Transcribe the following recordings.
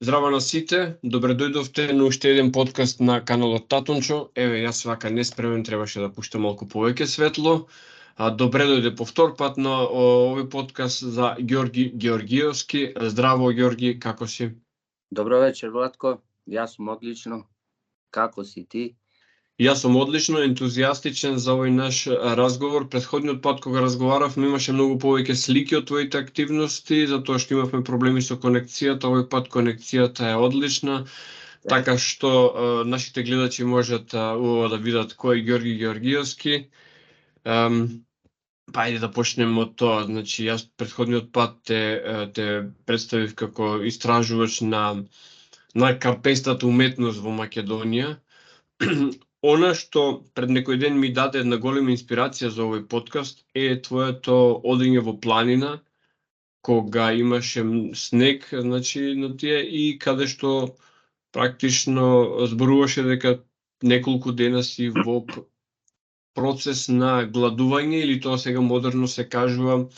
Здраво на сите, добре дојдовте на уште еден подкаст на каналот Татончо. Еве, јас вака неспремен, требаше да пуштам малку повеќе светло. Добре дојде повтор пат на овој подкаст за Ѓорги Георгиевски. Здраво, Ѓорги, како си? Добро вечер, Владко. Јас сум одлично. Како си ти? Јас сум одлично, ентузијастичен за овој наш разговор. Претходниот пат кога разговаравме имаше многу повеќе слики од твоите активности, затоа што имавме проблеми со конекцијата. Овој пат конекцијата е одлична, така што нашите гледачи можат убаво да видат кој е Ѓорги Георгиевски. Па ајде да почнеме од тоа. Значи, јас претходниот пат те представив како истражувач на карпестата уметност во Македонија. Она што пред некој ден ми даде една голема инспирација за овој подкаст е твоето одење во планина, кога имаше снег, значи, на тие и каде што практично зборуваше дека неколку дена си во процес на гладување, или тоа сега модерно се кажува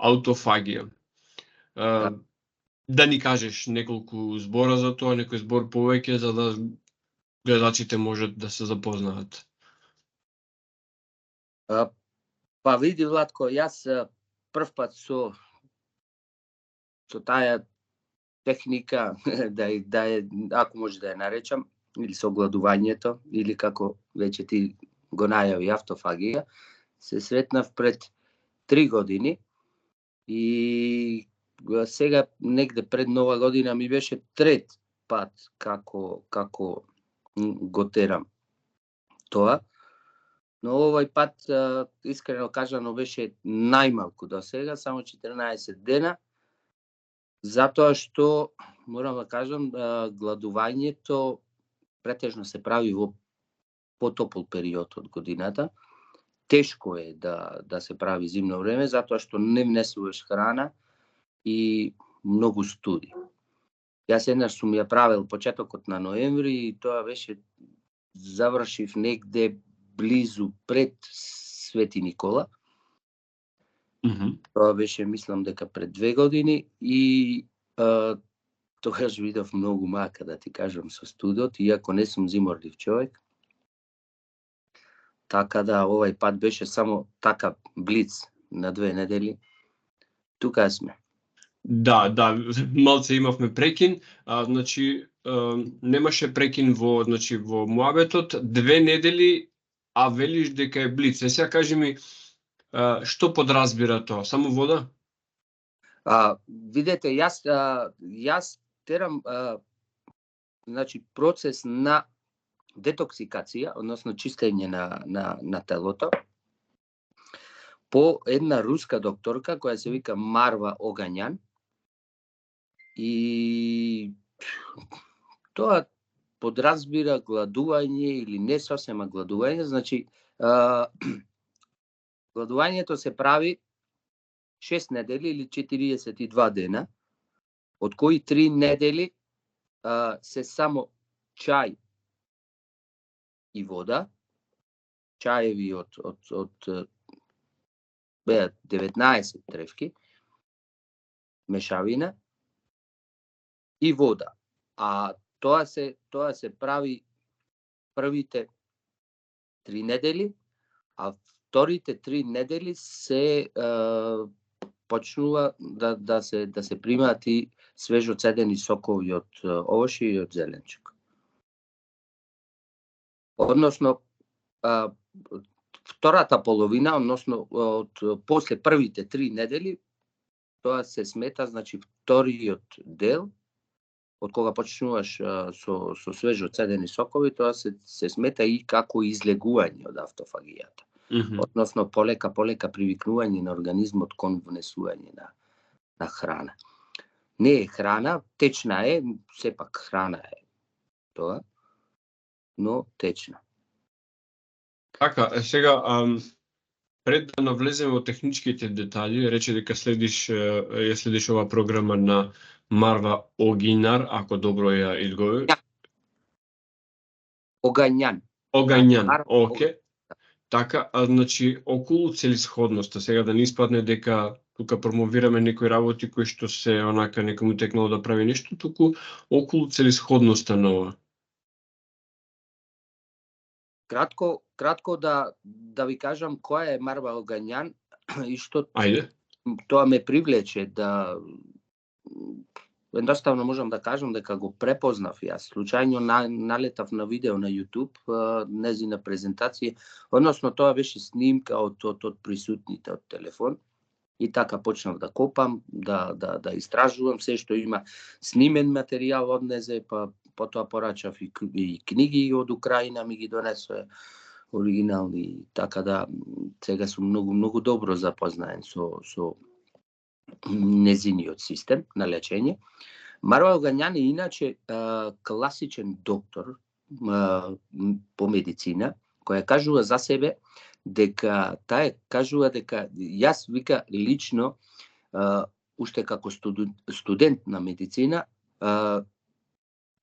аутофагија. Да ни кажеш неколку збора за тоа, некој збор повеќе, за да гледачите можат да се запознаат. Па види, Владко, јас прв пат со таа техника, ако може да ја наречам, или со гладувањето, или како веќе ти го најави автофагија, се сретнав пред 3 години и сега негде пред Нова година ми беше трет пат како го терам тоа. Но овој пат, искрено кажано, беше најмалку до сега, само 14 дена, затоа што, морам да кажам, гладувањето претежно се прави во потопол период од годината. Тешко е да се прави зимно време, затоа што не внесуваш храна и многу студи. Јас еднаш сум ја правил почетокот на ноември и тоа беше, завршив негде близу пред Свети Никола. Тоа беше, мислам дека пред 2 години и тогаш видов многу мака, да ти кажам, со студот, иако не сум зиморлив човек. Така да овој пат беше само така блиц на 2 недели. Тука сме. Да, малце имавме прекин, значи немаше прекин во муабетот, 2 недели, а велиш дека е блиц. Сега кажи ми, што подразбира тоа? Само вода? Видете, јас терам значи процес на детоксикација, односно чистење на телото, по една руска докторка која се вика Марва Огањан. И тоа подразбира гладување или не сосема гладување, значи гладувањето се прави 6 недели или 42 дена, од кои 3 недели се само чај и вода, чаеви од 19 тревки, мешавина и вода. А тоа се прави првите 3 недели, а вторите 3 недели се почнува да се примаат и свежо цедени сокови од овошје и од зеленчук. Односно, втората половина, односно после првите 3 недели, тоа се смета, значи вториот дел, од кога почнуваш со свежо цедени сокови, тоа се смета и како излегување од автофагијата. Односно, полека привикнување на организмот кон внесување на храна. Не е храна, течна е, сепак храна е тоа, но течна. Така, сега, пред да навлеземе во техничките детали, рече дека следиш оваа програма на Марва Огинар, ако добро ја изговори. Огањан. Огањан, оке. Така, значи, околу целисходноста, сега да не испадне дека тука промовираме некои работи кои што се онака некому текнало да прави нешто, туку околу целисходноста на ова. Кратко да ви кажам која е Марва Огањан и што Ајде. тоа ме привлече да едноставно можам да кажам дека го препознав јас. Случајно налетав на видео на YouTube, незина презентација, односно тоа беше снимка од присутните од телефон. И така почнав да копам, да истражувам се што има снимен материјал од незе, па потоа порачав и книги од Украина ми ги донесе оригинални, така да сега сум многу добро запознаен со незиниот систем на лечење. Марва Огањан е иначе класичен доктор по медицина, која кажува за себе дека јас вика лично уште како студент на медицина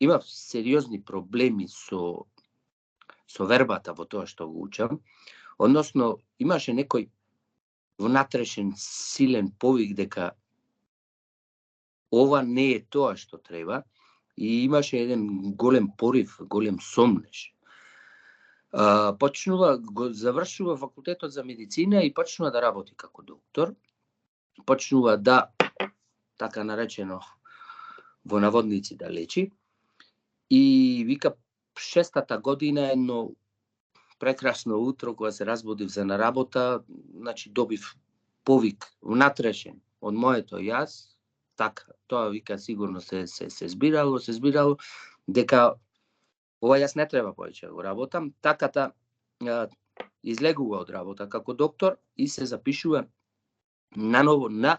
имав сериозни проблеми со вербата во тоа што го учам, односно имаше некој внатрешен силен повик дека ова не е тоа што треба и имаше еден голем порив, голем сомнеш. Го завршува факултетот за медицина и почнува да работи како доктор. Почнува да, така наречено, во наводници да лечи. И вика, 6-та година едно прекрасно утро, кога се разбудив за на работа, значи добив повик внатрешен од моето јас, така, тоа вика сигурно се збирало, дека ова јас не треба повеќе да го работам, таката излегува од работа како доктор и се запишува наново на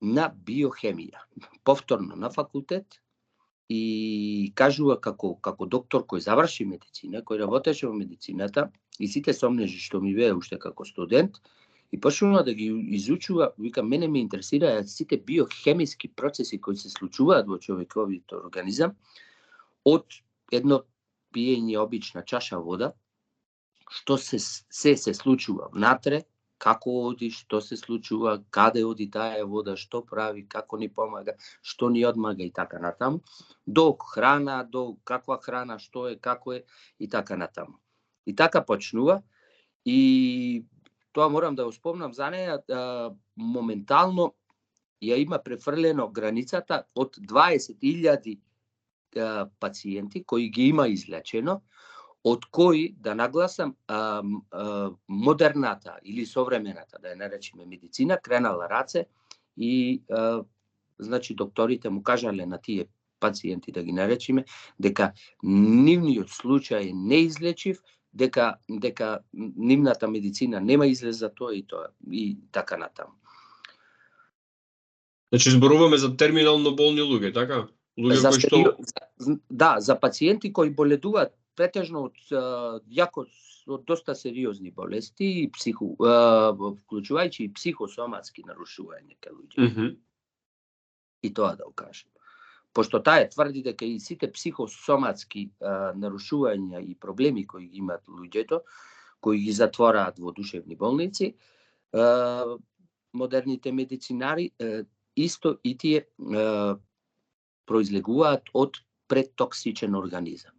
биохемија, повторно на факултет и кажува како доктор кој заврши медицина, кој работеше во медицината и сите сомнежи што ми беа уште како студент и почнува да ги изучува, вика мене ме интересираат сите биохемиски процеси кои се случуваат во човековиот организам од едно пиење обична чаша вода, што се случува внатре, како оди, што се случува, каде оди таа вода, што прави, како ни помага, што ни одмага и така натаму, до храна, до каква храна, што е, како е и така натаму. И така почнува и тоа морам да го спомнам за неја, моментално ја има префрлено границата од 20.000 пациенти кои ги има излечено, од кои, да нагласам, модерната или современата, да ја наречеме медицина, кренала раце и значи докторите му кажале на тие пациенти, да ги наречеме, дека нивниот случај е неизлечив, дека нивната медицина нема излез за тоа и така натаму. Значи зборуваме за терминално болни луѓе, така? Луѓе кои што за пациенти кои боледуваат претежно од доста сериозни болести, вклучувајќи и психосоматски нарушувања кај луѓе. И тоа да го кажам. Пошто таа тврди дека и сите психосоматски нарушувања и проблеми кои ги имаат луѓето, кои ги затвораат во душевни болници, модерните медицинари исто и тие произлегуваат од претоксичен организам.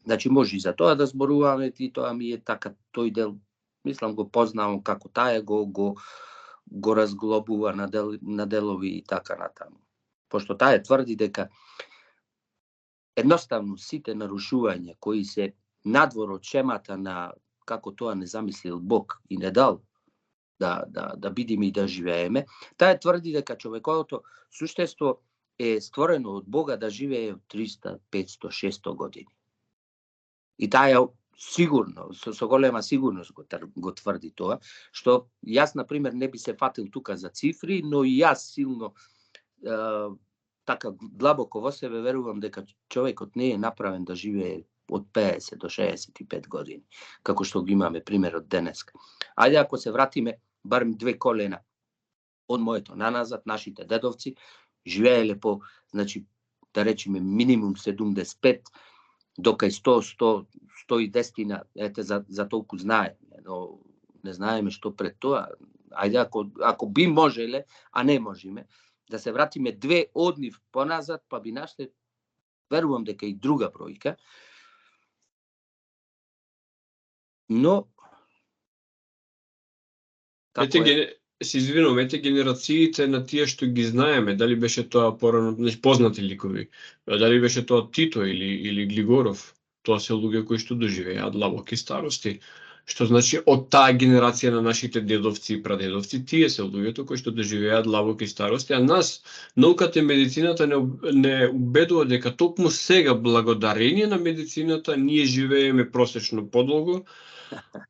Значи може и за тоа да зборуваме и тоа ми е така, тој дел, мислам го познавам како таа го разглобува на делови и така натаму. Пошто таа тврди дека едноставно сите нарушувања кои се надвор од шемата на како тоа не замислил Бог и не дал да бидиме и да живееме, таа тврди дека човековото суштество е створено од Бога да живее 300, 500, 600 години. И таа сигурно, со голема сигурност го тврди тоа, што јас, например, не би се фатил тука за цифри, но и јас силно така длабоко во себе верувам дека човекот не е направен да живее од 50 до 65 години, како што го имаме примерот денеска. Ајде ако се вратиме барем 2 колена од моето наназад, нашите дедовци живееле по, значи, да речеме минимум 75, Дока е 110, ете, за толку знаеме, но не знаеме што пред тоа. Ајде, ако би можеле, а не можеме, да се вратиме 2 однив поназад, па би нашле, верувам дека и друга бројка. Но се извинувам, ете генерациите на тие што ги знаеме, дали беше тоа порано, познати ликови, дали беше тоа Тито или Глигоров, тоа се луѓе кои што доживеа длабоки старости. Што значи од таа генерација на нашите дедовци и прадедовци, тие се луѓето кои што доживеа длабоки старости, а нас науката и медицината не убедува дека токму сега, благодарение на медицината, ние живееме просечно подолго,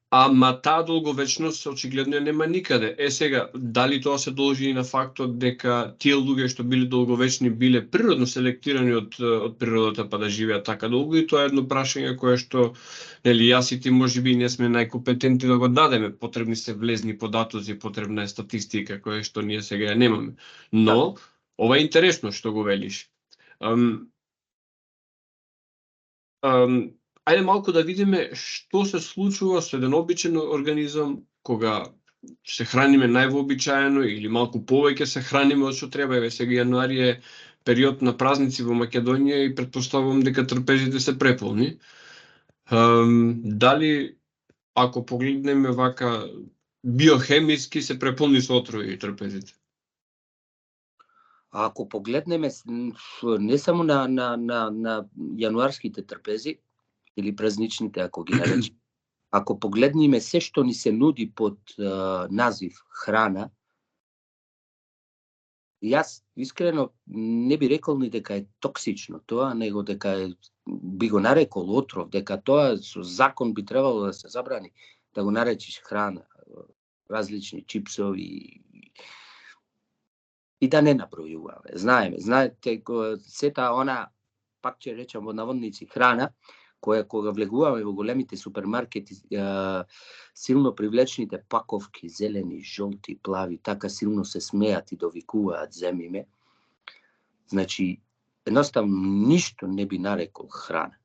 ама таа долговечност очигледно нема никаде. Сега, дали тоа се должи и на фактот дека тие луѓе што биле долговечни биле природно селектирани од природата па да живеат така долго, и тоа е едно прашање кое што, нели, јас и ти можеби не сме најкомпетентни да го дадеме. Потребни се влезни податоци, потребна е статистика која што ние сега ја немаме. Но ова е интересно што го велиш. Ајде малку да видиме што се случува со еден обичен организам кога се храниме највообичаено или малку повеќе се храниме од што треба. Еве сега јануари е период на празници во Македонија и претпоставувам дека трпезите се преполни. Дали ако погледнеме вака биохемиски се преполни со отрови трпезите? Ако погледнеме не само на јануарските трпези или празничните, ако ги наречеме, ако погледнеме се што ни се нуди под назив храна, јас искрено не би рекол ни дека е токсично тоа, него дека би го нарекол отров, дека тоа со закон би требало да се забрани да го наречиш храна, различни чипсови и да не набројуваме. Знаете, сета она, пак ќе речам во наводници, храна, која кога влегуваме во големите супермаркети, силно привлечните паковки, зелени, жолти, плави, така силно се смеат и довикуваат, земиме. Значи, едноставно ништо не би нарекол храна.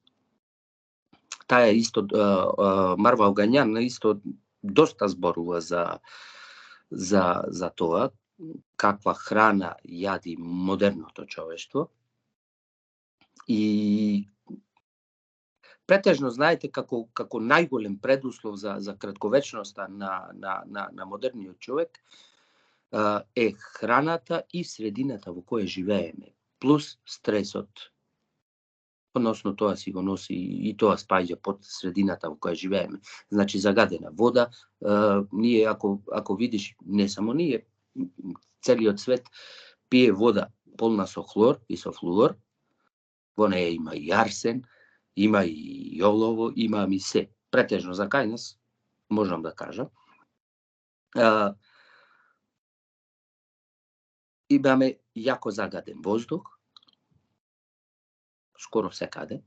Таа исто, Марва Огањан исто доста зборува за тоа, каква храна јади модерното човештво. И претежно, знаете, како најголем предуслов за кратковечноста на модерниот човек е храната и средината во која живееме, плюс стресот. Односно тоа си го носи и тоа спаѓа под средината во која живееме. Значи загадена вода, ние ако видиш, не само ние, целиот свет пие вода полна со хлор и со флуор, во неја има и арсен, има и олово, има и се. Претежно за кај нас, можам да кажам. Имаме јако загаден воздух, скоро секаде,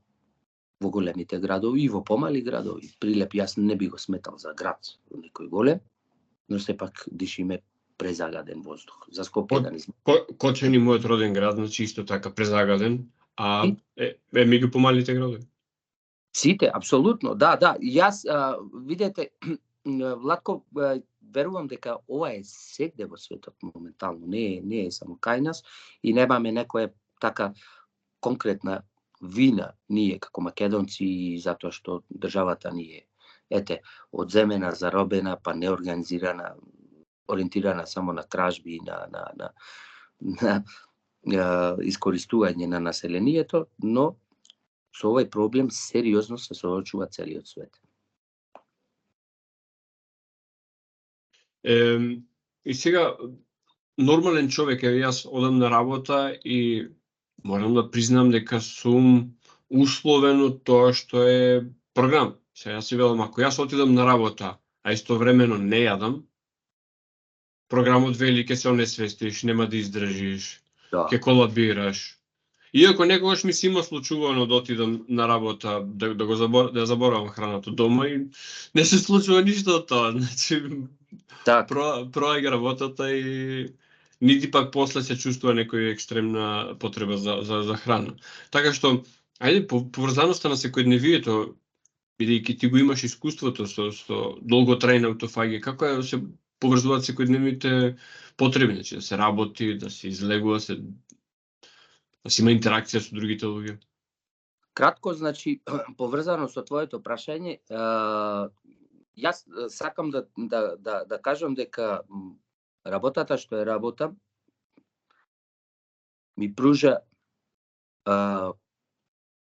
во големите градови и во помали градови. Прилеп јас не би го сметал за град во некој голем, но сепак дишиме презагаден воздух. За Скопје да не сме. Кочани, мојот роден град, значи исто така презагаден, а меѓу помалите градови. Сите, апсолутно, да. Јас, видете, Владко, верувам дека ова е сегде во светот моментално, не е само кај нас и немаме некоја така конкретна вина ние како македонци, затоа што државата ни е, ете, одземена, заробена, па неорганизирана, ориентирана само на кражби, на искористување на населението, но со овој проблем сериозно се соочува целиот свет. И сега, нормален човек, јас одам на работа и морам да признам дека сум условен од тоа што е програм. Сега јас си велам, ако јас отидам на работа, а истовремено не јадам, програмот вели ке се онесвестиш, нема да издржиш, ке колабираш. Иако некогаш ми се има случувано да отидам на работа, да заборавам храната дома и не се случува ништо од тоа. Значи, проаѓа работата и нити пак после се чувствува некоја екстремна потреба за храна. Така што, Ајде, поврзаноста на секојдневието, бидејќи ти го имаш искуството со долготрајна аутофагија, како е да се поврзуваат секојдневните потреби, значи да се работи, да се излегува, да се има интеракција со другите луѓе? Кратко, значи, поврзано со твоето прашање, јас сакам да кажам дека работата што е работа ми пружа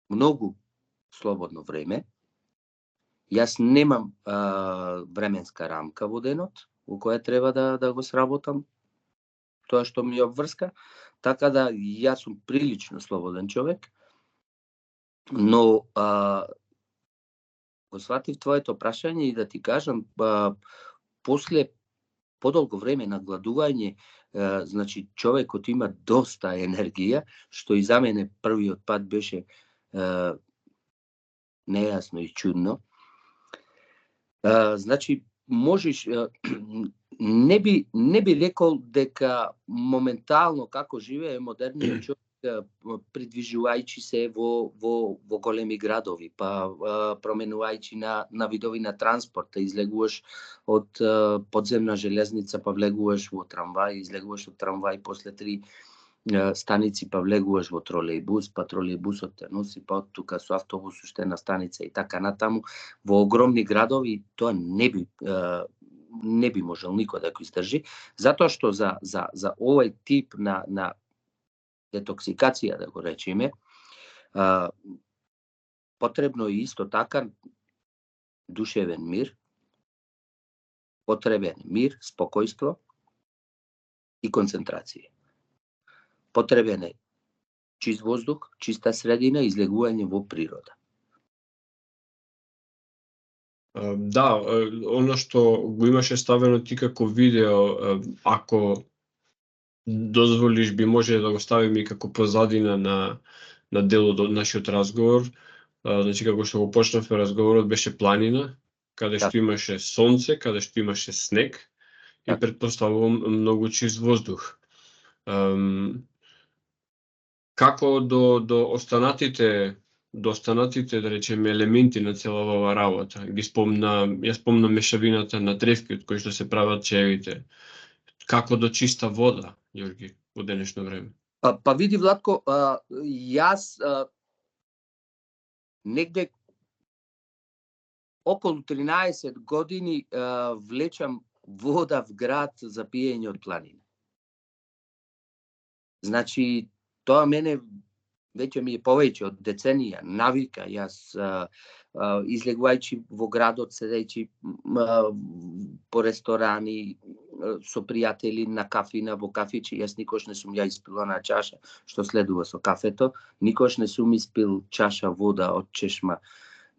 многу слободно време. Јас немам временска рамка во денот во која треба да го сработам тоа што ми обврска, така да јас сум прилично слободен човек, но го сватив твоето прашање и да ти кажам, после подолго време на гладување, значи човекот има доста енергија, што и за мене првиот пат беше нејасно и чудно. Значи, можеш, не би рекол дека моментално како живее модерниот човек, придвижувајќи се во големи градови, па променувајќи на видови на транспорт, излегуваш од подземна железница, па влегуваш во трамвај, излегуваш од трамвај после 3 станици, па влегуваш во тролејбус, па тролејбусот те носи, па од тука со автобус уште на станица и така натаму. Во огромни градови тоа не би можел никој да го издржи, затоа што за овој тип на детоксикација, да го речеме, потребно е исто така душевен мир, потребен мир, спокојство и концентрација. Потребен е чист воздух, чиста средина, излегување во природа. Да, оно што го имаше ставено ти како видео, ако дозволиш, би може да го ставиме и како позадина на делот од нашиот разговор. Значи, како што го почнавме разговорот, беше планина, каде што имаше сонце, каде што имаше снег и претпоставувам многу чист воздух. Како до останатите, да речеме, елементи на цела оваа работа? Јас спомнам мешавината на тревки од кои што се прават чевите. Како до чиста вода, Ѓорги, во денешно време? Па види, Владко, јас негде околу 13 години влечам вода в град за пиење од планина. Значи, тоа мене веќе ми е повеќе од деценија навика. Јас излегувајќи во градот, седејќи по ресторани, со пријатели на кафина, во кафичи, јас никош не сум ја испила на чаша, што следува со кафето, никош не сум испил чаша вода од чешма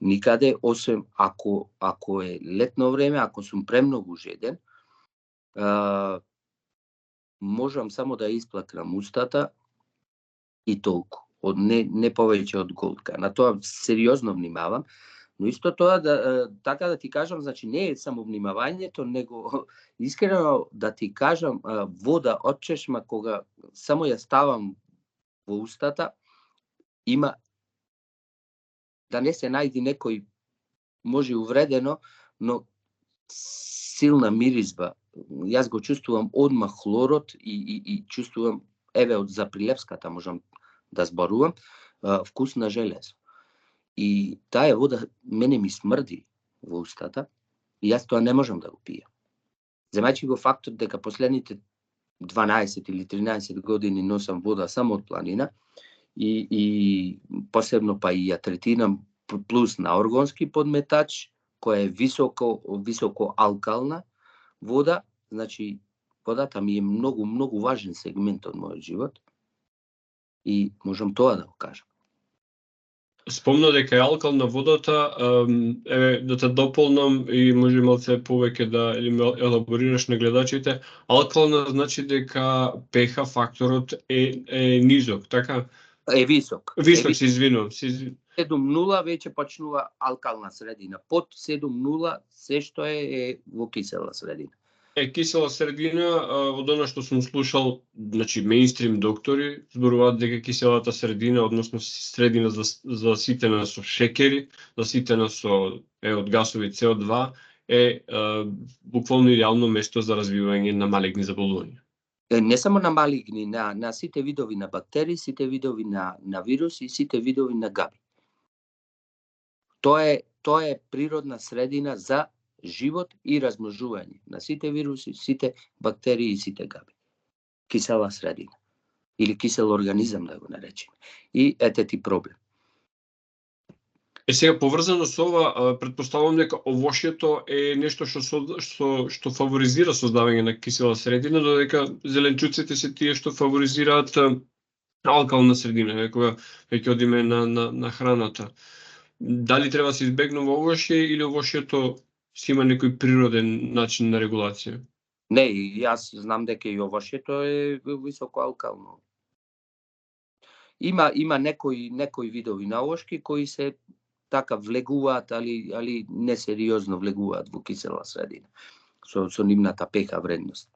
никаде, освен ако е летно време, ако сум премногу жеден, можам само да исплакнам устата и толку, не повеќе од голтка. На тоа сериозно внимавам, но исто тоа така да ти кажам, значи не е само внимавањето, него искрено да ти кажам, вода од чешма кога само ја ставам во устата, има да не се најди некој може увредено, но силна миризба. Јас го чувствувам одмах хлорот и чувствувам, еве од за Прилепската можам да зборувам, вкус на железо. И таа вода мене ми смрди во устата и јас тоа не можам да го пијам. Земајќи го фактот дека последните 12 или 13 години носам вода само од планина и посебно па и ја третирам плюс на органски подметач, која е високо алкална вода, значи водата ми е многу важен сегмент од мојот живот и можам тоа да го кажам. Спомна дека е алкална водата, да те дополнам и може малце повеќе да елаборираш на гледачите. Алкална значи дека pH факторот е низок, така? Е висок. Висок, се извинувам. 7,0 веќе почнува алкална средина. Под 7,0 се што е во кисела средина. кисела средина, од она што сум слушал, значи меинстрим доктори зборуваат дека киселата средина, односно средина заситена со шекери, заситена со од гасови CO2, буквално идеално место за развивање на малигни заболувања. Не само на малигни, на сите видови на бактерии, сите видови на вируси и сите видови на габи. Тоа е природна средина за живот и размножување на сите вируси, сите бактерии и сите габи. Кисела средина. Или кисел организам, да го наречеме. И ете ти проблем. Сега поврзано со ова, претпоставувам дека овошјето е нешто што фаворизира создавање на кисела средина, додека зеленчуците се тие што фаворизираат алкална средина, кога веќе одиме на храната. Дали треба да се избегнува овошје или овошјето си има некој природен начин на регулација? Не, јас знам дека и овошјето е високо алкално. Има некои видови на овошки кои се така влегуваат, али несериозно влегуваат во кисела средина со нивната pH вредност.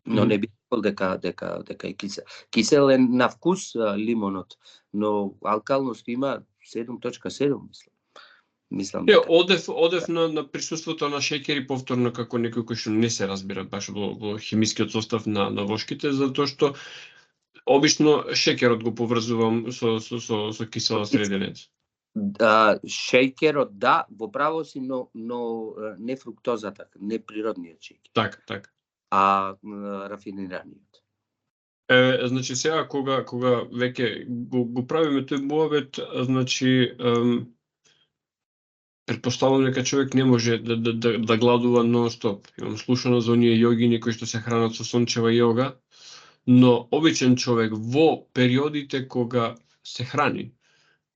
Но не би рекол дека е кисел. Кисел е на вкус лимонот, но алкалност има 7.7, мислам. Одев на присуството на шеќери повторно како некој кој што не се разбира баш во химискиот состав на вошките, затоа што обично шеќерот го поврзувам со кисела средина. Шеќерот да, во право си, но не фруктозата, не природниот шеќер. Така. А рафинираниот. Значи сега кога веќе го правиме тој муабет, значи претпоставувам дека човек не може да гладува нон-стоп. Имам слушано за оние јогини кои што се хранат со сончева јога, но обичен човек во периодите кога се храни,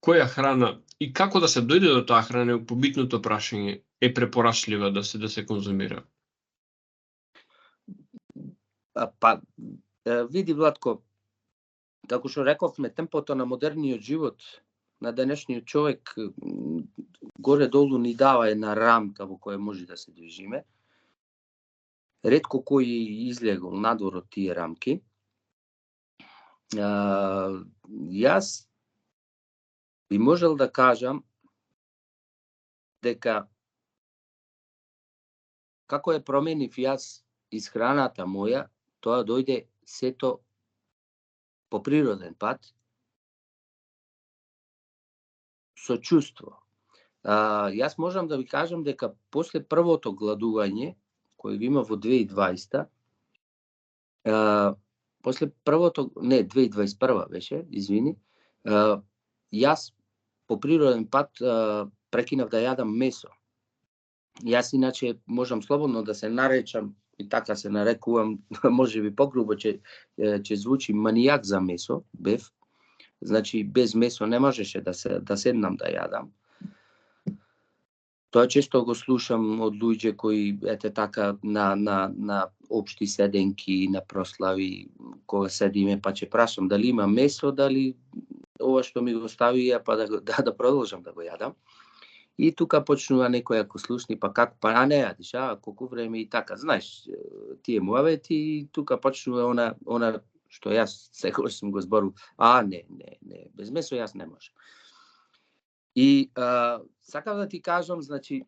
која храна и како да се дојде до таа храна е побитното прашање, е препорачлива да се конзумира? Види, Владко, како што рековме, темпото на модерниот живот на денешниот човек горе-долу ни дава една рамка во која може да се движиме. Ретко кој излегол надвор од тие рамки. Јас би можел да кажам дека како ја променив јас исхраната моја, тоа дојде сето по природен пат, со чувство. Јас можам да ви кажам дека после првото гладување, кој го има во 2020, после првото, не, 2021 беше, извини, јас по природен пат прекинав да јадам месо. Јас иначе можам слободно да се наречам, и така се нарекувам, може би погрубо ќе звучи, манијак за месо, бев. Значи, без месо не можеше да седнам да јадам. Тоа често го слушам од луѓе кои, ете така, на општи седенки, на прослави, кога седиме, па ќе прашам дали има месо, дали ова што ми го стави, па да продолжам да го јадам. И тука почнува некој ако слушни, па како, па не јадиш, колку време и така, знаеш, тие муавети, и тука почнува она што јас секогаш сум го зборил, не, без месо јас не можам. И сакам да ти кажам, значи,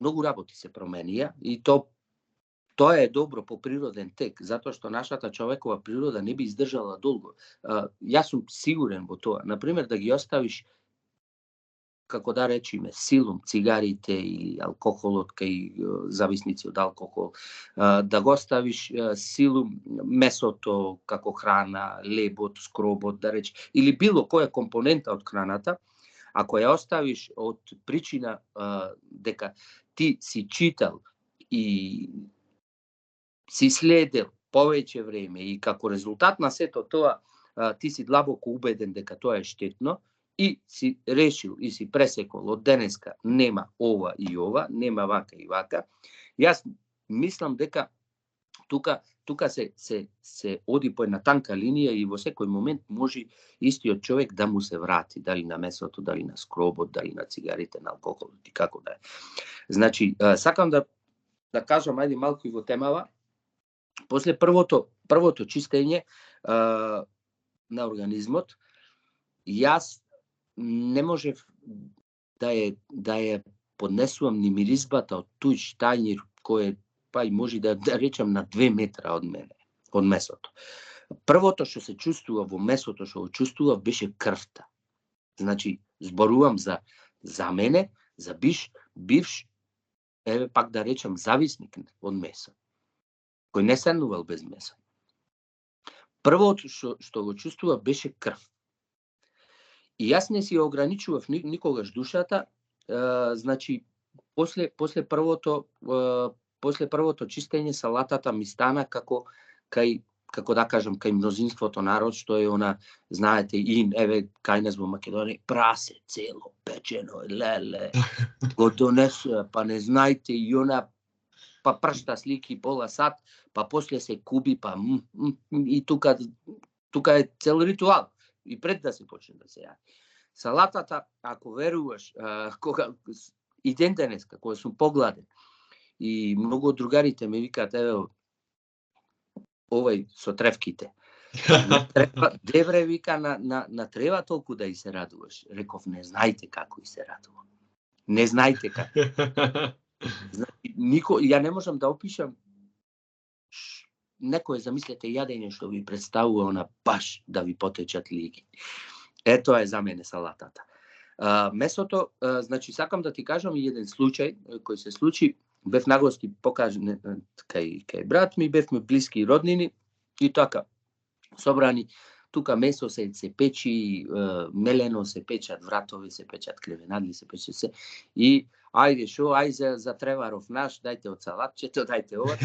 многу работи се променија и тоа е добро по природен тек, затоа што нашата човекова природа не би издржала долго. Јас сум сигурен во тоа. Например, да ги оставиш, како да речеме, силум, цигарите или алкохолот кај зависници од алкохол, да го оставиш силум месото како храна, лебот, скробот, да рече, или било која компонента од храната, ако ја оставиш од причина дека ти си читал и си следел повеќе време и како резултат на сето тоа ти си длабоко убеден дека тоа е штетно, и си решил и си пресекол од денеска нема ова и ова, нема вака и вака, јас мислам дека тука се оди по една танка линија и во секој момент може истиот човек да му се врати, дали на месото, дали на скробот, дали на цигарите, на алкохолот и како да е. Значи, сакам да да кажам, ајде малку и во темава, после првото чистење на организмот, јас не можев да ја поднесувам ни миризбата од тој штањир кој па и може да речам на 2 метра од мене, од месото. Првото што се чувствува во месото, што го чувствував, беше крвта. Значи, зборувам за мене, за бивш, еве пак да речам, зависник од месо, кој не станувал без месо. Првото што го чувствував беше крв. И јас не си ограничував никогаш душата, значи, после првото чистење, салатата ми стана како да кажам, кај мнозинството народ, што е она, знаете, и еве кај нас во Македонија, прасе цело, печено, леле, го донесе, па не знаете, и она, па пршта слики пола сат, па после се куби, па и тука е цел ритуал, и пред да се почне да се јади. Салатата, ако веруваш, кога и ден денеска, кога сум погладен, и многу од другарите ме викаат, еве, овој со тревките. Девре, вика, на трева толку да и се радуваш. Реков, не знаете како и се радувам. Не знаете како. Значи, ја не можам да опишам некој, замислете, јадење што ви представува она баш да ви потечат лиги. Ето е за мене салатата. Месото, значи, сакам да ти кажам и еден случај кој се случи. Бев нагости покажен кај брат ми, бевме блиски роднини и така собрани. Тука месо се печи, мелено се печат, вратови се печат, кревенадли се печат се. И ајде шо, ајде за треваров наш, дајте од салатчето, дајте ова.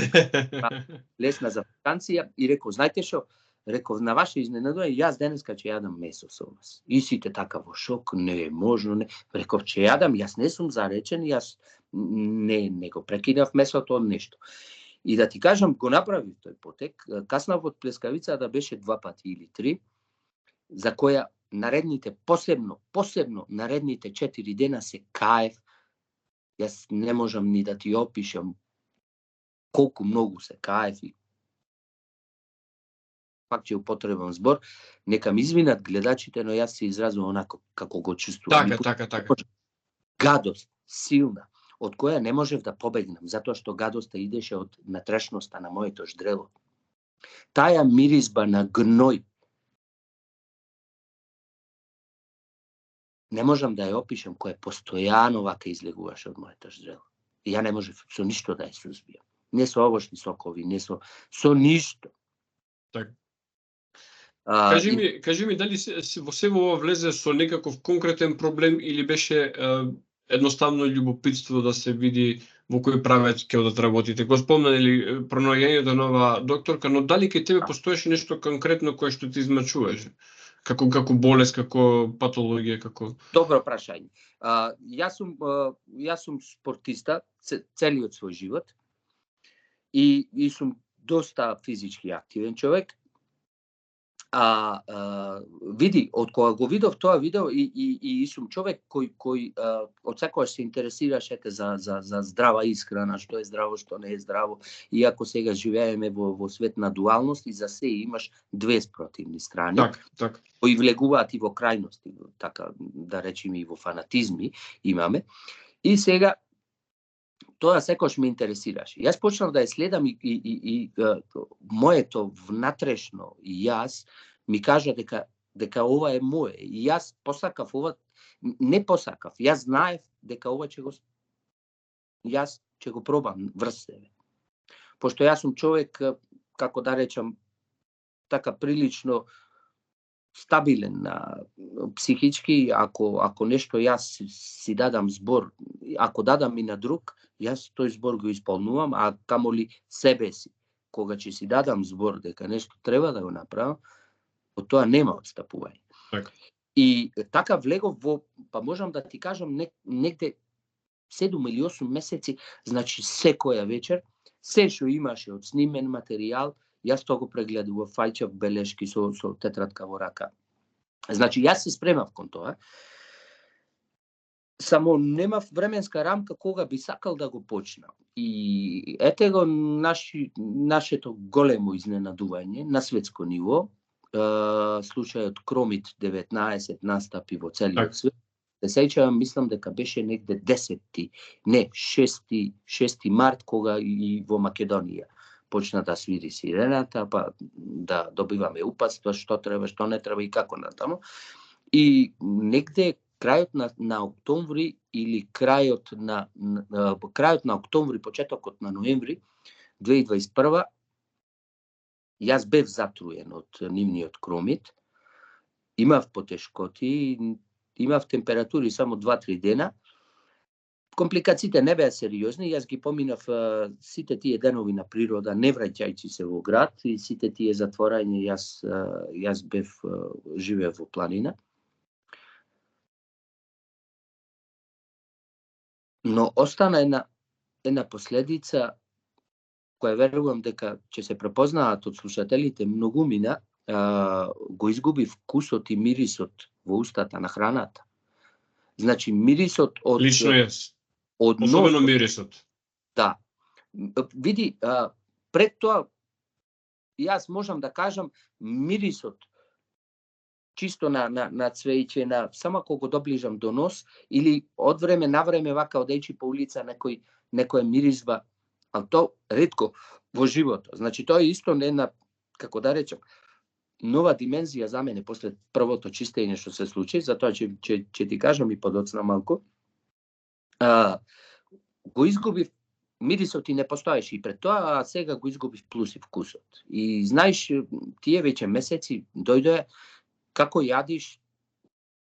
Лесна за ваканција и реков, знаете шо? Реков, на ваше изненадување, јас денеска ќе јадам месо со вас. И сите така во шок, не е можно, не. Реков, ќе јадам, јас не сум заречен, јас не го прекинав месото од нешто. И да ти кажам, го направив тој потек, каснав од плескавица да беше 2 пати или 3, за која наредните, посебно наредните 4 дена се каев. Јас не можам ни да ти опишам колку многу се каев и пак ќе употребам збор, нека ми извинат гледачите, но јас се изразувам онако како го чувствувам. Така. Гадост, силна, од која не можев да побегнам, затоа што гадоста идеше од натрешноста на моето ждрело. Таа миризба на гној, не можам да ја опишам, која постојано вака излегуваше од моето ждрело. И ја не можев со ништо да ја сузбијам. Не со овошни сокови, не со ништо. Так. Кажи ми дали во себе ова влезе со некаков конкретен проблем или беше едноставно љубопитство да се види во кој правец ќе одат работите. Го спомнали пронаоѓањето на нова докторка, но дали кај тебе постоеше нешто конкретно кое што ти измачуваше? Како болест, како патологија, како... Добро прашање. Јас сум спортиста целиот свој живот и сум доста физички активен човек. Види, од кога го видов тоа видео и сум човек кој од секогаш се интересираше за здрава исхрана, што е здраво, што не е здраво. Иако сега живееме во свет на дуалност и за се имаш две спротивни страни, так. кои влегуваат и во крајности, така да речеме и во фанатизми имаме. И сега тоа секогаш ме интересираше. Јас почнав да ја следам и моето внатрешно јас ми кажа дека ова е мое. И јас посакав ова, не посакав, јас знаев дека ова јас ќе го пробам врз себе. Пошто јас сум човек, како да речам, така прилично стабилен психички, ако нешто јас си дадам збор, ако дадам и на друг, јас тој збор го исполнувам, а камоли себе си. Кога ќе си дадам збор дека нешто треба да го направам, од тоа нема отстапување. Так. И така влегов во, па можам да ти кажам, негде 7 или 8 месеци, значи секоја вечер, се што имаше од снимен материјал, јас тоа го прегледував, фаќав белешки со тетрадка во рака. Значи, јас се спремав кон тоа. Само немав временска рамка кога би сакал да го почнам. И ете го нашето големо изненадување на светско ниво. Случајот Кромит 19 настапи во целиот свет. Се сеќавам, мислам дека беше негде 6 март, кога и во Македонија почна да свири сирената, па да добиваме упатства, што треба, што не треба и како натаму. И негде крајот на октомври или крајот на октомври, почетокот на ноември 2021, јас бев затруен од нивниот Кромит. Имав потешкоти, имав температури само 2-3 дена. Компликациите не беа сериозни, јас ги поминав сите тие денови на природа, не враќајќи се во град, и сите тие затворање, јас бев живеев во планина. Но остана една последица која верувам дека ќе се препознаат од слушателите многумина, го изгуби вкусот и мирисот во устата на храната. Значи мирисот од Лично јас. од Особено носот, мирисот. да. Види, пред тоа јас можам да кажам мирисот чисто на цвеќе, на само кога го доближам до нос, или од време на време вака одејќи по улица некоја миризба, ал то ретко во животот. Значи тоа е исто една, како да речем, нова димензија за мене после првото чистење што се случи, затоа ќе ти кажам и подоцна малку. Го изгубив мирисот и не постоеше и пред тоа, а сега го изгубив плюс и вкусот. И знаеш, тие веќе месеци дојдоа како јадиш,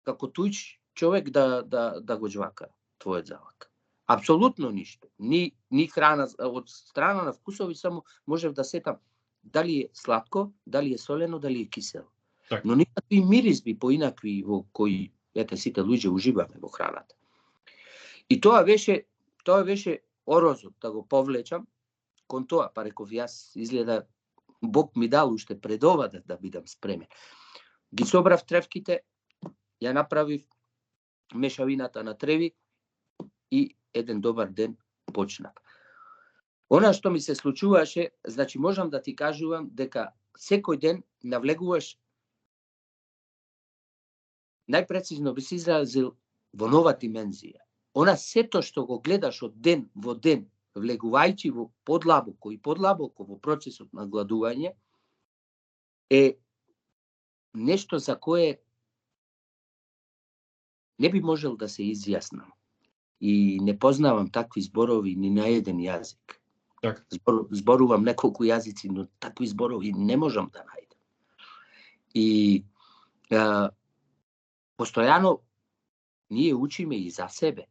како туѓ човек да го џвака твојот залак. Апсолутно ништо. Ни храна од страна на вкусови, само можев да сетам дали е сладко, дали е солено, дали е кисело. Так. Но никакви миризби поинакви во кои ете сите луѓе уживаме во храната. И тоа беше орозот да го повлечам кон тоа, па реков јас изгледа Бог ми дал уште пред ова да бидам спремен. Ги собрав тревките, ја направив мешавината на треви и еден добар ден почнав. Она што ми се случуваше, значи можам да ти кажувам дека секој ден навлегуваш, најпрецизно би се изразил, во нова димензија. Она сето што го гледаш од ден во ден, влегувајќи во подлабоко и подлабоко во процесот на гладување, е нешто за кое не би можел да се изјаснам. И не познавам такви зборови ни на еден јазик. Так. Зборувам неколку јазици, но такви зборови не можам да најдам. И постојано ние учиме и за себе.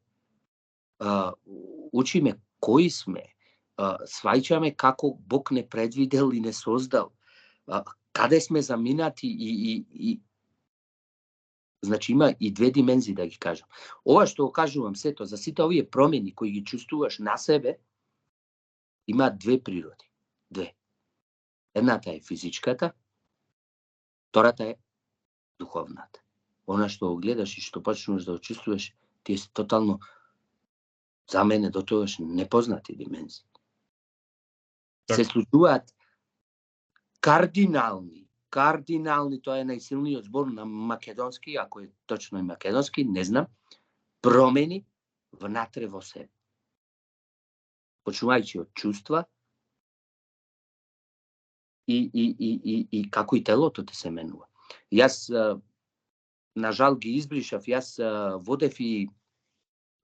Учиме кои сме, сваќаме како Бог не предвидел и не создал, каде сме заминати и значи има и две димензии да ги кажам. Ова што го кажувам сето, за сите овие промени кои ги чувствуваш на себе, има две природи. Две. Едната е физичката, втората е духовната. Она што го гледаш и што почнеш да го чувствуваш, ти е тотално за мене дотоаш непознати димензии. Так. Се случуваат кардинални, тоа е најсилниот збор на македонски, ако е точно и македонски, не знам, промени внатре во себе. Почнувајќи од чувства и како и телото те се менува. Јас, на жал, ги избришав, јас водев и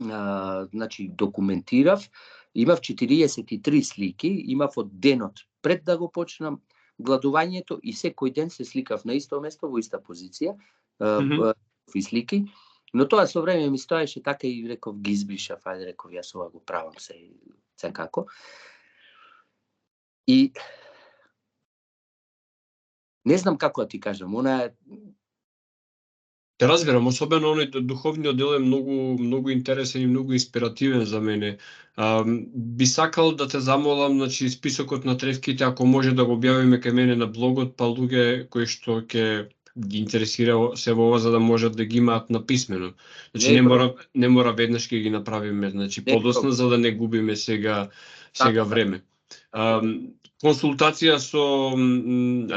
значи документирав, имав 43 слики, имав од денот пред да го почнам гладувањето и секој ден се сликав на исто место, во иста позиција, и слики, но тоа со време ми стоеше така и реков ги избришав, ајде реков јас ова го правам секако. И не знам како да ти кажам, она Те разбирам, особено оној духовниот дел е многу интересен и многу инспиративен за мене. Би сакал да те замолам, значи списокот на тревките, ако може да го објавиме кај мене на блогот, па луѓе кои што ќе ги интересира се ова за да можат да ги имаат написмено. Значи не мора веднаш ќе ги направиме, значи подоцна за да не губиме сега време. Консултација со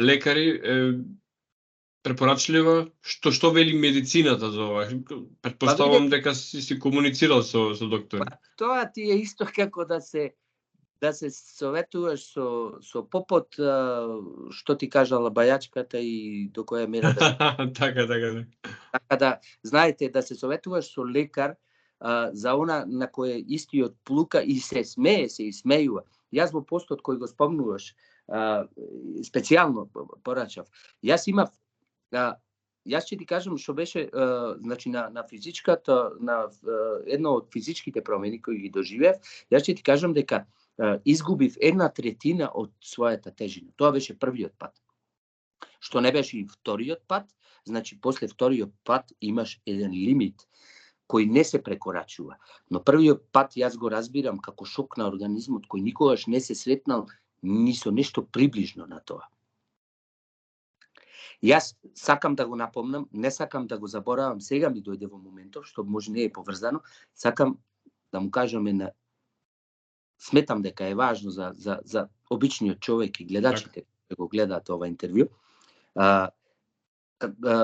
лекари препорачлива, што вели медицината за ова? Претпоставувам дека си комуницирал со доктори. Тоа ти е исто како да се советуваш со попот, што ти кажала бајачката и до која мера да... Така. Така да, знаете, да се советуваш со лекар за она на кој истиот плука и се смее, се исмејува. Јас во постот кој го спомнуваш, специјално порачав. Јас имав, јас ќе ти кажам што беше, значи на физичката, на едно од физичките промени кои ги доживев, јас ќе ти кажам дека изгубив 1/3 од својата тежина. Тоа беше првиот пат. Што не беше и вториот пат, значи после вториот пат имаш еден лимит кој не се прекорачува. Но првиот пат јас го разбирам како шок на организмот кој никогаш не се сретнал ни со нешто приближно на тоа. Јас сакам да го напомнам, не сакам да го заборавам, сега ми дојде во моментов, што може не е поврзано, сакам да му кажаме сметам дека е важно за обичниот човек и гледачите кои го гледаат ова интервју.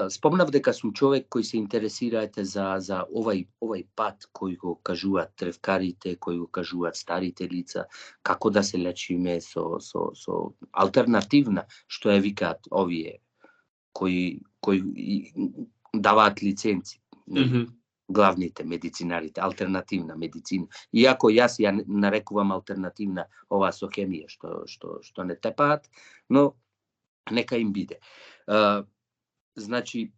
Спомнав дека сум човек кој се интересираате за овај пат кој го кажуваат тревкарите, кој го кажуваат старите лица, како да се лечиме со алтернативна, што ја викаат овие кои даваат лиценци. Главните медицинарите, алтернативна медицина. Иако јас ја нарекувам алтернативна ова со хемија што не тепаат, но нека им биде. Значи,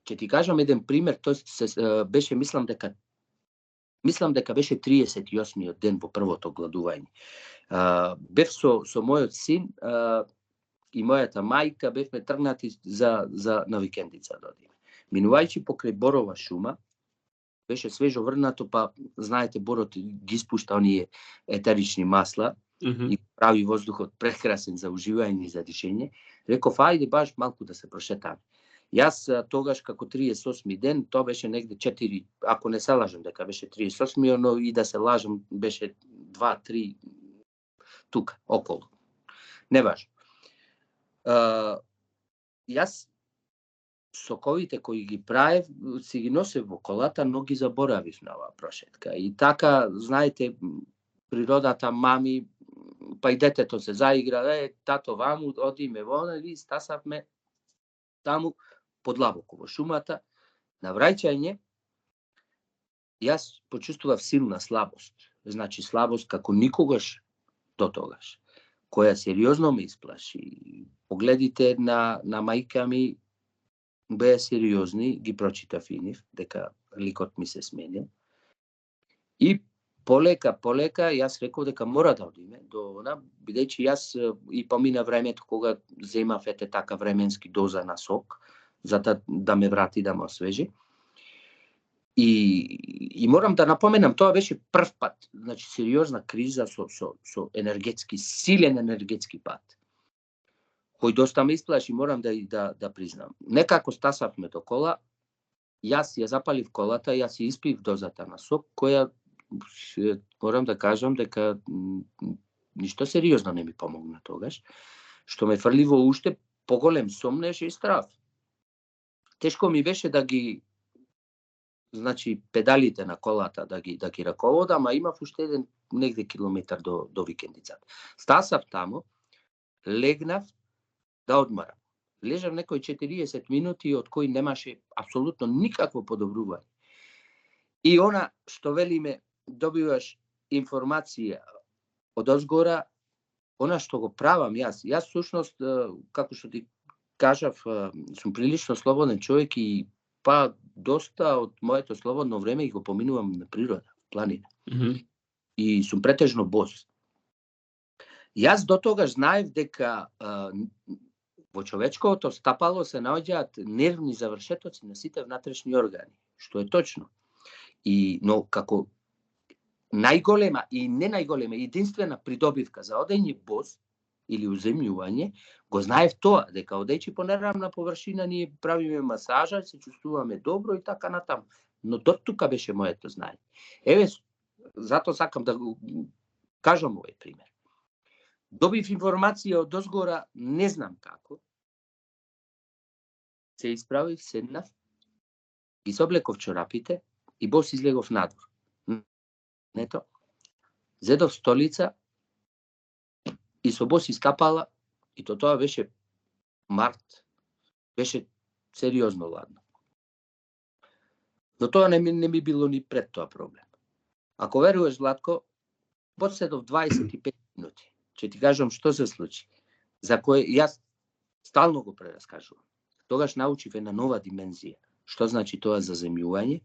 ќе ти кажам еден пример, тој беше, мислам дека беше 38-миот ден во првото гладување. Бев со мојот син и мојата мајка, бевме тргнати на викендица да одиме. Минувајќи покрај Борова шума, беше свежо врнато, па знаете борот ги испушта оние етерични масла и прави воздухот прекрасен за уживање и за дишење. Реков, ајде баш малку да се прошетаме. Јас тогаш како 38-ми ден, тоа беше негде 4, ако не се лажам дека беше 38-ми, но и да се лажам беше 2-3 тука, околу. Не важно. Јас соковите кои ги правев, си ги носев во колата, но ги заборавив на оваа прошетка. И така, знаете, природата мами, па и детето се заигра, тато ваму, одиме вона, и стасавме таму подлабоко во шумата. На враќање, јас почувствував силна слабост. Значи, слабост како никогаш до тогаш, која сериозно ме исплаши. Погледите на мајка ми беа сериозни, ги прочитав и нив, дека ликот ми се сменил. И полека, јас реков дека мора да одиме до она, бидејќи јас и помина времето кога земав така временски доза на сок, за да ме врати, да ме освежи. И морам да напоменам, тоа беше прв пат, значи сериозна криза со енергетски, силен енергетски пат, кој доста ме исплаши, морам да признам. Некако стасавме до кола, јас ја запалив колата, јас ја испив дозата на сок, која морам да кажам дека ништо сериозно не ми помогна тогаш, што ме фрли во уште поголем сомнеж и страв. Тешко ми беше да ги, значи, педалите на колата да ги раководам, а имав уште еден негде километар до викендицата. Стасав таму, легнав да одмарам. Лежав некои 40 минути, од кои немаше апсолутно никакво подобрување. И она што велиме, добиваш информација од озгора, она што го правам јас сушност, како што ти кажав, сум прилично слободен човек и па доста од моето слободно време го поминувам на природа, планина. И сум претежно бос. Јас до тогаш знаев дека во човечковото стапало се наоѓаат нервни завршетоци на сите внатрешни органи, што е точно. Но како најголема и не најголема, единствена придобивка за одење бос или уземјување, го знаев тоа, дека одејќи по неравна површина ние правиме масажа, се чувствуваме добро и така натаму. Но до тука беше моето знаење. Еве, затоа сакам да го кажам овој пример. Добив информација од озгора, не знам како. Се исправив, седнав, ги соблеков чорапите и бос излегов надвор. Нето, зедов столица и со боси стапала, и тоа беше март. Беше сериозно ладно. Но тоа не ми било ни пред тоа проблем. Ако веруваш, Златко, подседов 25 минути. Ќе ти кажам што се случи, за кое јас стално го прераскажувам. Тогаш научив една нова димензија. Што значи тоа заземјување,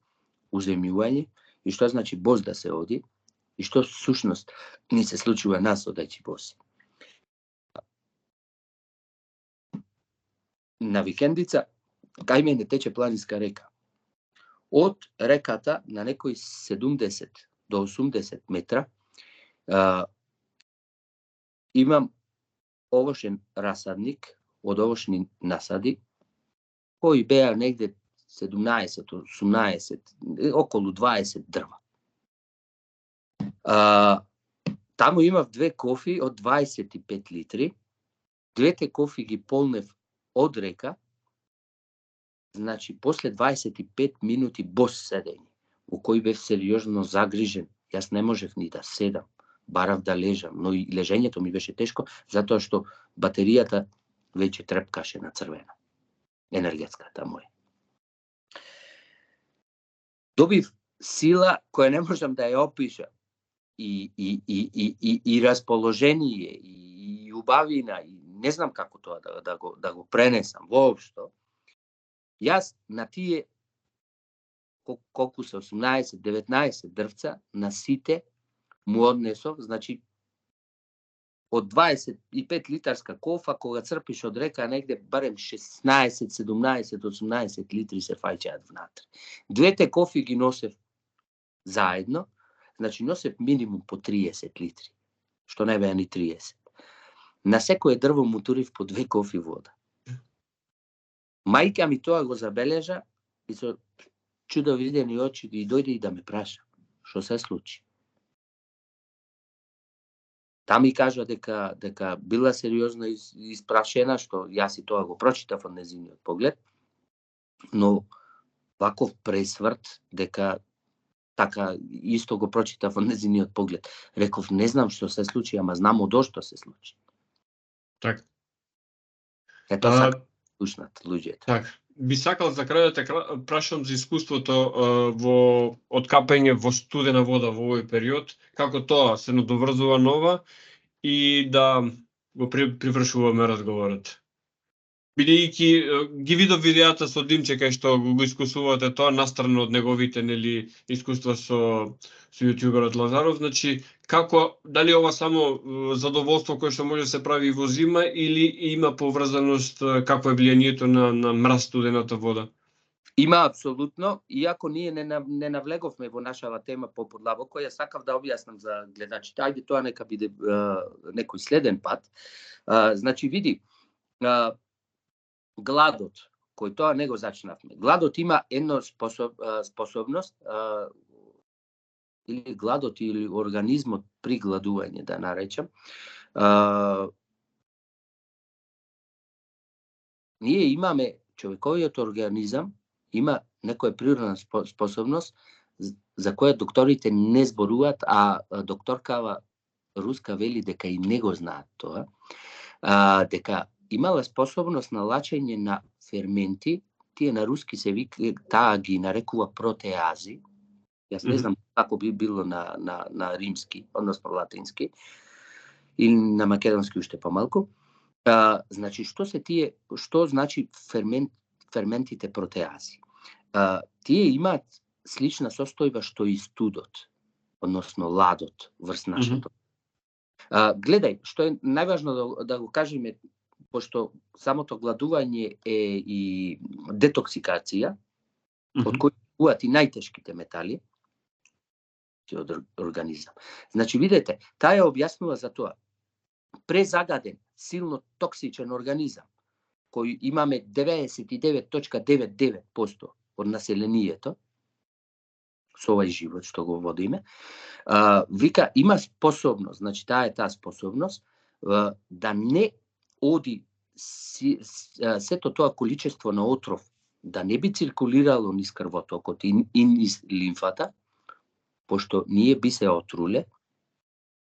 уземјување и што значи бос да се оди и што сушност ни се случува нас одејќи боси. На викендица кај мене тече планинска река. Од реката на некои 70 до 80 метра имам овошен расадник од овошни насади, кои беа негде 17-18, околу 20 дрва. Таму имав 2 кофи од 25 литри. Двете кофи ги полнев од река, значи после 25 минути бос седење, во кој бев сериозно загрижен. Јас не можев ни да седам, барав да лежам, но и лежењето ми беше тешко, затоа што батеријата веќе трепкаше на црвена. Енергетската моја. Добив сила која не можам да ја опишам. И расположение, и убавина, и не знам како тоа да го пренесам воопшто. Јас на тие колку се 18-19 дрвца на сите му однесов, значи од 25 литарска кофа, кога црпиш од река, негде барем 16, 17, 18 литри се фаќаат внатре. Двете кофи ги носев заедно, значи носев минимум по 30 литри, што не беа ни 30. На секое дрво му турив по 2 кофи вода. Мајка ми тоа го забележа и со чудовидени очи и дојде и да ме праша што се случи. Та ми кажа дека била сериозно испрашена, што јас и тоа го прочитав од нејзиниот поглед, но ваков пресврт дека така исто го прочитав од нејзиниот поглед. Реков, не знам што се случи, ама знам од што се случи. Так. Ето сакам слушнат луѓето. Так. Би сакал за крај да те прашам за искуството во откапање во студена вода во овој период, како тоа се надоврзува нова и да го привршуваме разговорот. Бидејќи ги видов видеата со Димче кај што го искусувате тоа настрана од неговите искуства со јутјуберот Лазаров, значи како, дали ова само задоволство кое што може да се прави во зима или има поврзаност, какво е влијанието на мраз студената вода? Има апсолутно, иако ние не навлеговме во нашава тема поподлабоко, ја сакав да објаснам за гледачите, ајде тоа нека биде некој следен пат. Значи види, гладот, кој тоа не го зачнавме. Гладот има една способност, или гладот или организмот при гладување, да наречам, ние имаме, човековиот организам има некоја природна способност за која докторите не зборуваат, а докторкава руска вели дека и не го знаат тоа, дека имала способност на лачење на ферменти, тие на руски се таа ги нарекува протеази. Јас не знам како би било на римски, односно латински, или на македонски уште помалку. Значи, што значи ферментите протеази? Тие имаат слична состојба што и студот, односно ладот врз нашето. Гледај, што е најважно да го кажеме, пошто самото гладување е и детоксикација, од кои идуваат и најтешките метали од организам. Значи, видете, таа ја објаснува за тоа. презагаден, силно токсичен организам, кој имаме 99.99% од населението, со овај живот што го водиме, вика, има способност, значи таа способност, да не оди сето тоа количество на отров, да не би циркулирало низ крвотокот и низ лимфата, пошто ние би се отруле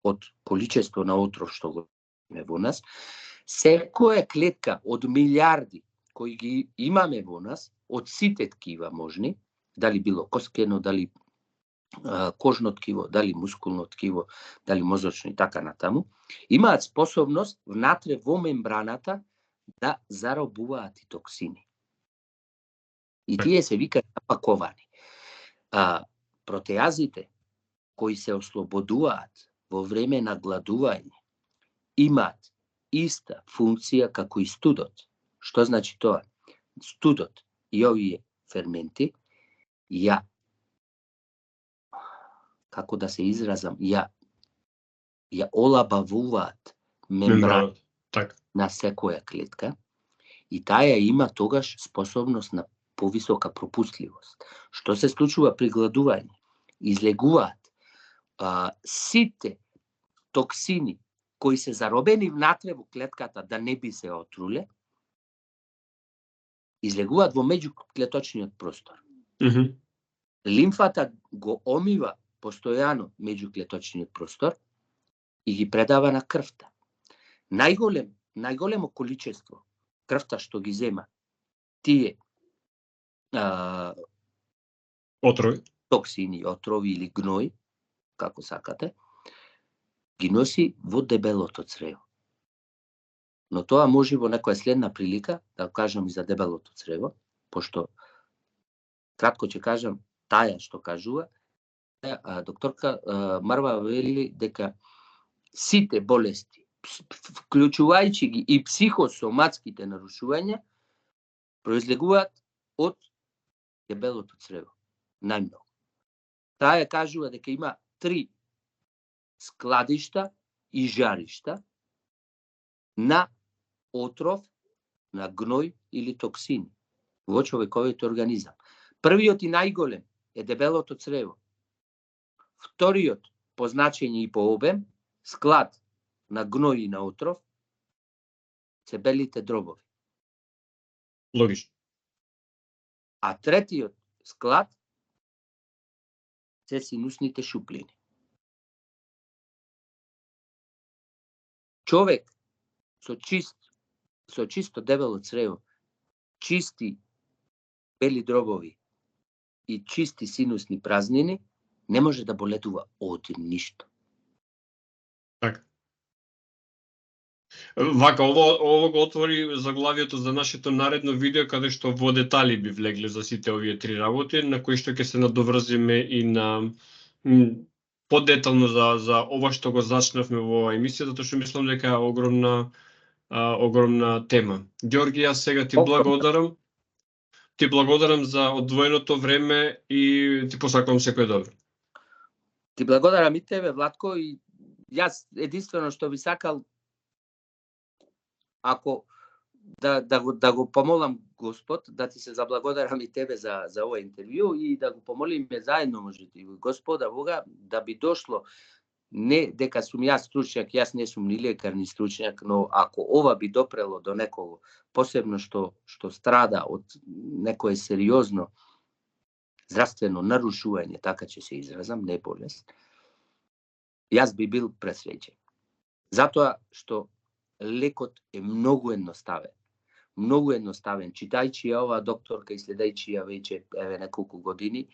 од количество на отров што го имаме во нас. Секоја клетка од милиарди кои ги имаме во нас, од сите ткива можни, дали било коскено, дали кожно ткиво, дали мускулно ткиво, дали мозочно и така натаму, имаат способност внатре во мембраната да заробуваат и токсини. И тие се викаат запаковани. Протеазите кои се ослободуваат во време на гладување имаат иста функција како и студот. Што значи тоа? Студот и овие ферменти како да се изразам, ја олабавуваат мембрана на секоја клетка и таа има тогаш способност на повисока пропустливост. Што се случува при гладување? Излегуваат сите токсини кои се заробени внатре во клетката да не би се отруле, излегуваат во меѓуклеточниот простор. Лимфата го омива постојано меѓуклеточниот простор и ги предава на крвта. Најголемо количество крвта што ги зема тие токсини, отрови или гној, како сакате, ги носи во дебелото црево. Но тоа може во некоја следна прилика да кажам и за дебелото црево, пошто кратко ќе кажам таја што кажува, докторка Марва вели дека сите болести, вклучувајќи ги и психосоматските нарушувања, произлегуваат од дебелото црево. Најмногу. Таја кажува дека има 3 складишта и жаришта на отров, на гној или токсини во човековиот организам. Првиот и најголем е дебелото црево. Вториот по значење и по обем, склад на гној и на отров, се белите дробови. Логично. А третиот склад се синусните шуплини. Човек со чисто дебело црево, чисти бели дробови и чисти синусни празнини не може да боледува од ништо. Така. Вака, ово го отвори заглавието за нашето наредно видео, каде што во детали би влегле за сите овие 3 работи, на кои што ќе се надоврзиме и на подетално за ова што го зачнавме во оваа емисија, затоа што мислам дека е огромна тема. Ѓорги, јас сега ти благодарам. Ти благодарам за одвоеното време и ти посакувам секој добро. Ти благодарам и тебе, Владко, и јас единствено што би сакал, ако да го помолам Господ, да ти се заблагодарам и тебе за ова интервју и да го помолиме заедно, можете, Господа Бога, да би дошло, не дека сум јас стручњак, јас не сум ни лекар ни стручњак, но ако ова би допрело до некого, посебно што страда од некое сериозно здравствено нарушување, така ќе се изразам, не болест, јас би бил пресреќен. Затоа што лекот е многу едноставен. Многу едноставен. Читајќи ја оваа докторка и следејќи ја веќе неколку години,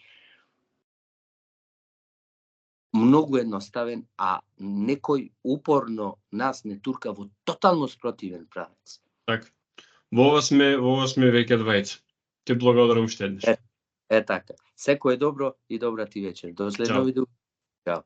многу едноставен, а некој упорно нас не турка во тотално спротивен правец. Така. Во ова сме веќе двајца. Ти благодарам уште еднаш. Така. Секое добро и добра ти вечер. До следно видео. Чао.